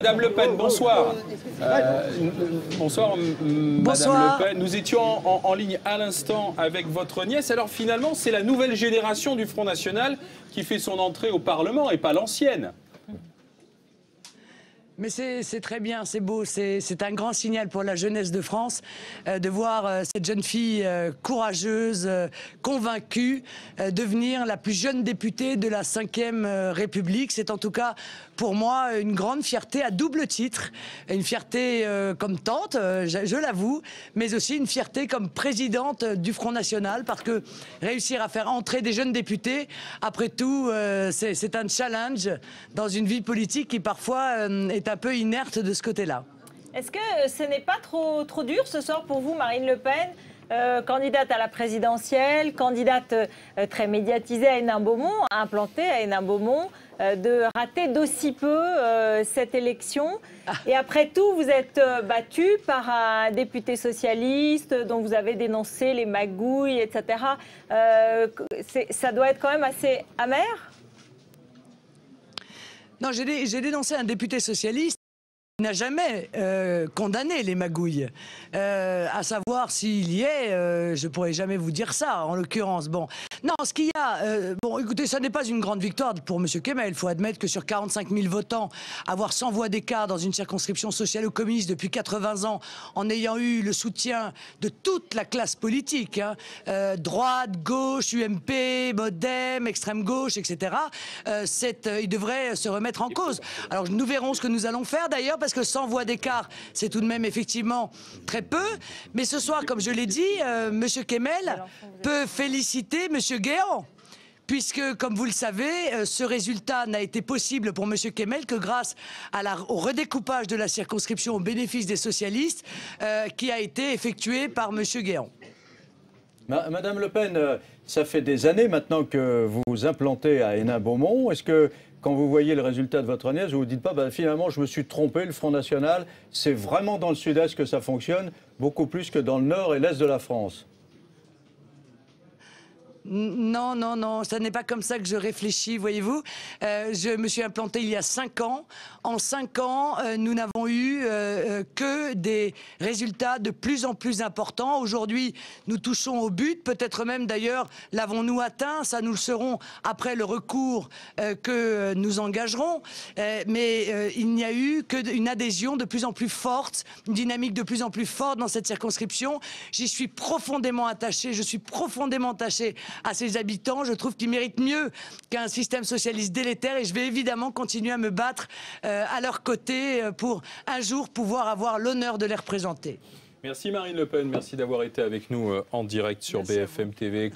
Madame Le Pen, bonsoir. Bonsoir, Madame Le Pen. Nous étions en ligne à l'instant avec votre nièce. Alors finalement, c'est la nouvelle génération du Front National qui fait son entrée au Parlement et pas l'ancienne. Mais c'est très bien, c'est beau, c'est un grand signal pour la jeunesse de France de voir cette jeune fille courageuse, convaincue, devenir la plus jeune députée de la 5e République. C'est en tout cas pour moi une grande fierté à double titre, une fierté comme tante, je l'avoue, mais aussi une fierté comme présidente du Front National, parce que réussir à faire entrer des jeunes députés, après tout, c'est un challenge dans une vie politique qui parfois est un peu inerte de ce côté-là. Est-ce que ce n'est pas trop dur ce soir pour vous, Marine Le Pen, candidate à la présidentielle, candidate très médiatisée à Hénin-Beaumont, implantée à Hénin-Beaumont, de rater d'aussi peu cette élection? Et après tout, vous êtes battu par un député socialiste dont vous avez dénoncé les magouilles, etc. Ça doit être quand même assez amer? Non, j'ai dénoncé un député socialiste qui n'a jamais condamné les magouilles. À savoir s'il y est, je ne pourrais jamais vous dire ça, en l'occurrence. Bon. Non, ce qu'il y a... bon, écoutez, ça n'est pas une grande victoire pour M. Kemel. Il faut admettre que sur 45 000 votants, avoir 100 voix d'écart dans une circonscription sociale ou communiste depuis 80 ans, en ayant eu le soutien de toute la classe politique, hein, droite, gauche, UMP, Modem, extrême gauche, etc., il devrait se remettre en cause. Alors, nous verrons ce que nous allons faire, d'ailleurs, parce que 100 voix d'écart, c'est tout de même effectivement très peu. Mais ce soir, comme je l'ai dit, M. Kemel peut féliciter M. Guéant. Puisque, comme vous le savez, ce résultat n'a été possible pour M. Kemel que grâce au redécoupage de la circonscription au bénéfice des socialistes qui a été effectué par M. Guéant. Madame Le Pen, ça fait des années maintenant que vous vous implantez à Hénin-Beaumont. Est-ce que, quand vous voyez le résultat de votre nièce, vous ne vous dites pas, finalement, je me suis trompé, le Front National, c'est vraiment dans le sud-est que ça fonctionne, beaucoup plus que dans le nord et l'est de la France? Non, non, non, ça n'est pas comme ça que je réfléchis, voyez-vous. Je me suis implanté il y a 5 ans. En 5 ans, nous n'avons eu que des résultats de plus en plus importants. Aujourd'hui, nous touchons au but. Peut-être même, d'ailleurs, l'avons-nous atteint. Ça, nous le saurons après le recours que nous engagerons. Mais il n'y a eu qu'une adhésion de plus en plus forte, une dynamique de plus en plus forte dans cette circonscription. J'y suis profondément attaché. Je suis profondément attaché à ses habitants. Je trouve qu'ils méritent mieux qu'un système socialiste délétère et je vais évidemment continuer à me battre à leur côté pour un jour pouvoir avoir l'honneur de les représenter. Merci Marine Le Pen, merci d'avoir été avec nous en direct sur BFM TV.